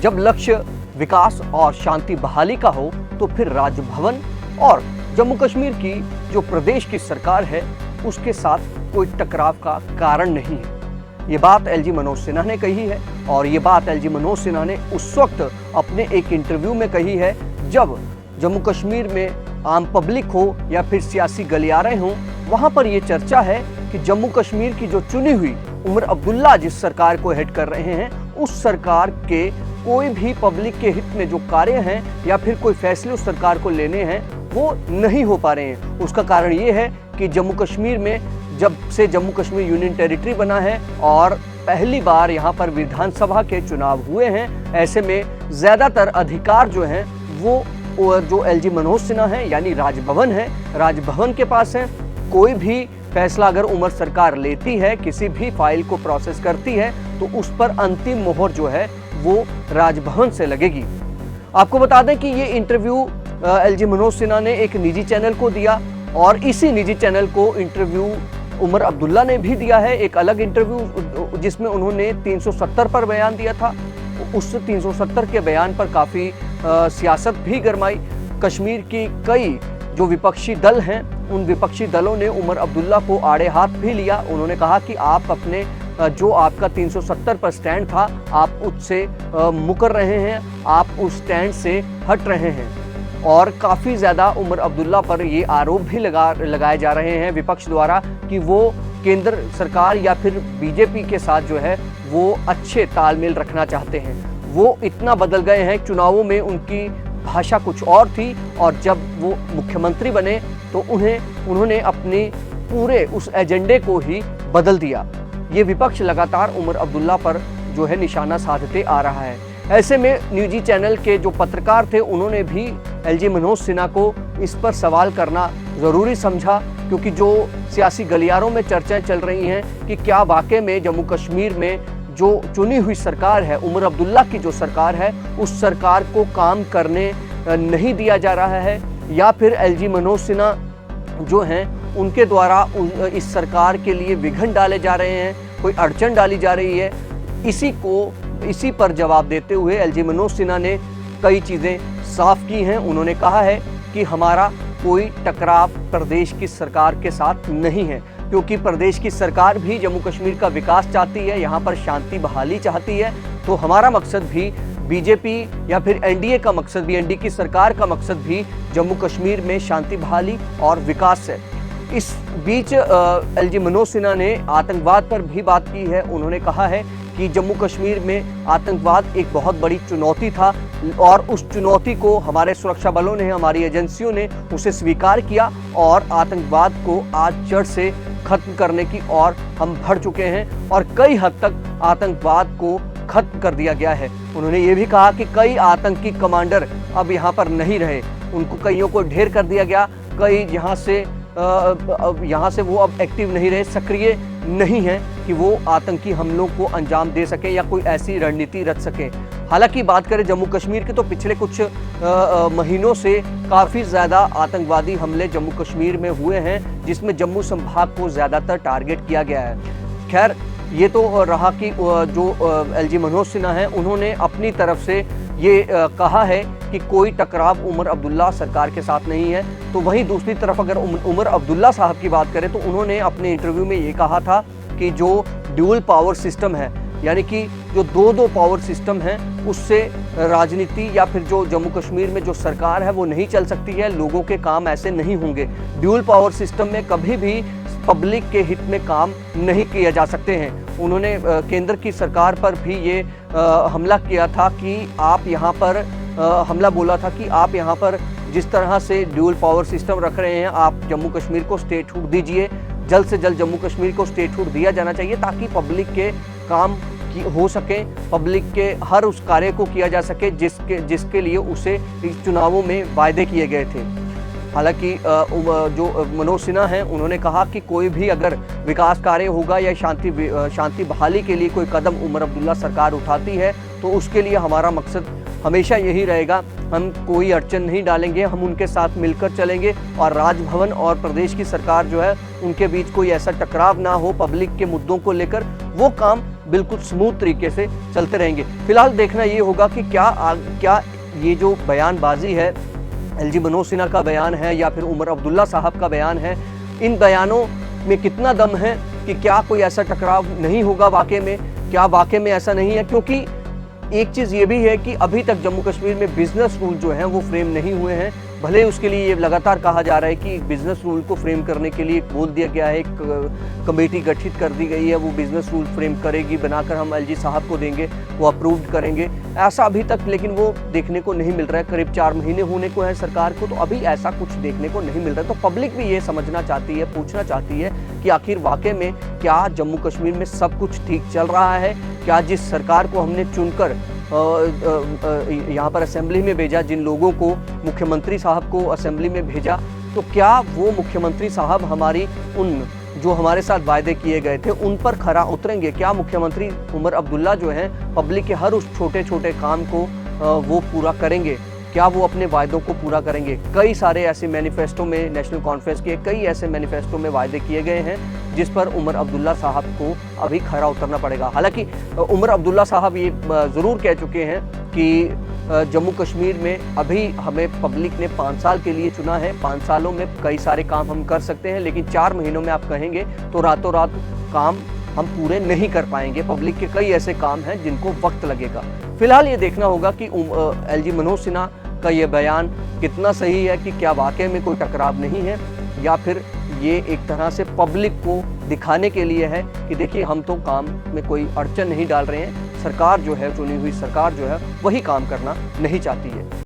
जब लक्ष्य विकास और शांति बहाली का हो तो फिर राजभवन और जम्मू कश्मीर की जो प्रदेश की सरकार है उसके साथ कोई टकराव का कारण नहीं है। ये बात एलजी मनोज सिन्हा ने कही है और ये बात एलजी मनोज सिन्हा ने उस वक्त अपने एक इंटरव्यू में कही है जब जम्मू कश्मीर में आम पब्लिक हो या फिर सियासी गलियारे हों, वहां पर ये चर्चा है कि जम्मू कश्मीर की जो चुनी हुई उमर अब्दुल्ला जिस सरकार को हेड कर रहे हैं उस सरकार के कोई भी पब्लिक के हित में जो कार्य हैं या फिर कोई फैसले उस सरकार को लेने हैं वो नहीं हो पा रहे हैं। उसका कारण ये है कि जम्मू कश्मीर में जब से जम्मू कश्मीर यूनियन टेरिटरी बना है और पहली बार यहाँ पर विधानसभा के चुनाव हुए हैं, ऐसे में ज़्यादातर अधिकार जो हैं वो जो एलजी मनोज सिन्हा है यानी राजभवन है, राजभवन के पास है। कोई भी फैसला अगर उमर सरकार लेती है, किसी भी फाइल को प्रोसेस करती है तो उस पर अंतिम मोहर जो है वो राजभवन से लगेगी। आपको बता दें कि ये इंटरव्यू एलजी मनोज सिन्हा ने एक निजी चैनल को दिया और इसी निजी चैनल को इंटरव्यू उमर अब्दुल्ला ने भी दिया है, एक अलग इंटरव्यू जिसमें उन्होंने 370 पर बयान दिया था। उस 370 के बयान पर काफ़ी सियासत भी गरमाई। कश्मीर की कई जो विपक्षी दल हैं उन विपक्षी दलों ने उमर अब्दुल्ला को आड़े हाथ भी लिया। उन्होंने कहा कि आप अपने जो आपका 370 पर स्टैंड था आप उससे मुकर रहे हैं, आप उस स्टैंड से हट रहे हैं। और काफ़ी ज़्यादा उमर अब्दुल्ला पर ये आरोप भी लगाए जा रहे हैं विपक्ष द्वारा कि वो केंद्र सरकार या फिर बीजेपी के साथ जो है वो अच्छे तालमेल रखना चाहते हैं। वो इतना बदल गए हैं, चुनावों में उनकी भाषा कुछ और थी और जब वो मुख्यमंत्री बने तो उन्होंने अपने पूरे उस एजेंडे को ही बदल दिया। ये विपक्ष लगातार उमर अब्दुल्ला पर जो है निशाना साधते आ रहा है। ऐसे में निजी चैनल के जो पत्रकार थे उन्होंने भी एलजी मनोज सिन्हा को इस पर सवाल करना ज़रूरी समझा, क्योंकि जो सियासी गलियारों में चर्चाएं चल रही हैं कि क्या वाकई में जम्मू कश्मीर में जो चुनी हुई सरकार है, उमर अब्दुल्ला की जो सरकार है, उस सरकार को काम करने नहीं दिया जा रहा है या फिर एलजी मनोज सिन्हा जो हैं उनके द्वारा इस सरकार के लिए विघन डाले जा रहे हैं, कोई अड़चन डाली जा रही है। इसी पर जवाब देते हुए एलजी मनोज सिन्हा ने कई चीज़ें साफ की हैं। उन्होंने कहा है कि हमारा कोई टकराव प्रदेश की सरकार के साथ नहीं है, क्योंकि प्रदेश की सरकार भी जम्मू कश्मीर का विकास चाहती है, यहाँ पर शांति बहाली चाहती है। तो हमारा मकसद भी बीजेपी या फिर एनडीए का मकसद भी, एनडीए की सरकार का मकसद भी जम्मू कश्मीर में शांति बहाली और विकास है। इस बीच एलजी मनोज सिन्हा ने आतंकवाद पर भी बात की है। उन्होंने कहा है कि जम्मू कश्मीर में आतंकवाद एक बहुत बड़ी चुनौती था और उस चुनौती को हमारे सुरक्षा बलों ने, हमारी एजेंसियों ने उसे स्वीकार किया और आतंकवाद को आज जड़ से खत्म करने की ओर हम बढ़ चुके हैं और कई हद तक आतंकवाद को खत्म कर दिया गया है। उन्होंने ये भी कहा कि कई आतंकी कमांडर अब यहाँ पर नहीं रहे, उनको कईयों को ढेर कर दिया गया, कई यहाँ से वो अब एक्टिव नहीं रहे, सक्रिय नहीं हैं कि वो आतंकी हमलों को अंजाम दे सके या कोई ऐसी रणनीति रच सके। हालांकि बात करें जम्मू कश्मीर की तो पिछले कुछ महीनों से काफ़ी ज़्यादा आतंकवादी हमले जम्मू कश्मीर में हुए हैं, जिसमें जम्मू संभाग को ज़्यादातर टारगेट किया गया है। खैर ये तो रहा कि जो एलजी मनोज सिन्हा हैं उन्होंने अपनी तरफ से ये कहा है कि कोई टकराव उमर अब्दुल्ला सरकार के साथ नहीं है। तो वहीं दूसरी तरफ अगर उमर अब्दुल्ला साहब की बात करें तो उन्होंने अपने इंटरव्यू में ये कहा था कि जो ड्यूल पावर सिस्टम है, यानी कि जो दो पावर सिस्टम है, उससे राजनीति या फिर जो जम्मू कश्मीर में जो सरकार है वो नहीं चल सकती है, लोगों के काम ऐसे नहीं होंगे। ड्यूल पावर सिस्टम में कभी भी पब्लिक के हित में काम नहीं किए जा सकते हैं। उन्होंने केंद्र की सरकार पर भी ये हमला किया था कि आप यहाँ पर हमला बोला था कि आप यहाँ पर जिस तरह से ड्यूल पावर सिस्टम रख रहे हैं, आप जम्मू कश्मीर को स्टेटहुड दीजिए, जल्द से जल्द जम्मू कश्मीर को स्टेटहुड दिया जाना चाहिए ताकि पब्लिक के काम हो सके, पब्लिक के हर उस कार्य को किया जा सके जिसके लिए उसे इस चुनावों में वायदे किए गए थे। हालांकि जो मनोज सिन्हा हैं उन्होंने कहा कि कोई भी अगर विकास कार्य होगा या शांति बहाली के लिए कोई कदम उमर अब्दुल्ला सरकार उठाती है तो उसके लिए हमारा मकसद हमेशा यही रहेगा, हम कोई अड़चन नहीं डालेंगे, हम उनके साथ मिलकर चलेंगे और राजभवन और प्रदेश की सरकार जो है उनके बीच कोई ऐसा टकराव ना हो पब्लिक के मुद्दों को लेकर, वो काम बिल्कुल स्मूथ तरीके से चलते रहेंगे। फिलहाल देखना ये होगा कि क्या ये जो बयानबाजी है, एलजी मनोज सिन्हा का बयान है या फिर उमर अब्दुल्ला साहब का बयान है, इन बयानों में कितना दम है कि क्या कोई ऐसा टकराव नहीं होगा वाकई में, क्या वाकई में ऐसा नहीं है। क्योंकि एक चीज़ ये भी है कि अभी तक जम्मू कश्मीर में बिजनेस रूल जो हैं वो फ्रेम नहीं हुए हैं। भले उसके लिए ये लगातार कहा जा रहा है कि बिजनेस रूल को फ्रेम करने के लिए बोल दिया गया है, एक कमेटी गठित कर दी गई है, वो बिजनेस रूल फ्रेम करेगी, बनाकर हम एलजी साहब को देंगे, वो अप्रूव्ड करेंगे। ऐसा अभी तक लेकिन वो देखने को नहीं मिल रहा है। करीब 4 महीने होने को है सरकार को, तो अभी ऐसा कुछ देखने को नहीं मिल रहा है। तो पब्लिक भी ये समझना चाहती है, पूछना चाहती है कि आखिर वाकई में क्या जम्मू कश्मीर में सब कुछ ठीक चल रहा है? क्या जिस सरकार को हमने चुनकर यहाँ पर असेंबली में भेजा, जिन लोगों को, मुख्यमंत्री साहब को असेंबली में भेजा, तो क्या वो मुख्यमंत्री साहब हमारी उन जो हमारे साथ वायदे किए गए थे उन पर खरा उतरेंगे? क्या मुख्यमंत्री उमर अब्दुल्ला जो हैं पब्लिक के हर उस छोटे छोटे काम को वो पूरा करेंगे? क्या वो अपने वायदों को पूरा करेंगे? कई सारे ऐसे मैनिफेस्टो में, नेशनल कॉन्फ्रेंस के कई ऐसे मैनिफेस्टो में वायदे किए गए हैं जिस पर उमर अब्दुल्ला साहब को अभी खरा उतरना पड़ेगा। हालांकि उमर अब्दुल्ला साहब ये ज़रूर कह चुके हैं कि जम्मू कश्मीर में अभी हमें पब्लिक ने 5 साल के लिए चुना है, 5 सालों में कई सारे काम हम कर सकते हैं, लेकिन 4 महीनों में आप कहेंगे तो रातों रात काम हम पूरे नहीं कर पाएंगे। पब्लिक के कई ऐसे काम हैं जिनको वक्त लगेगा। फिलहाल ये देखना होगा कि एलजी मनोज सिन्हा का ये बयान कितना सही है, कि क्या वाकई में कोई टकराव नहीं है, या फिर ये एक तरह से पब्लिक को दिखाने के लिए है कि देखिए हम तो काम में कोई अड़चन नहीं डाल रहे हैं, सरकार जो है, चुनी हुई सरकार जो है वही काम करना नहीं चाहती है।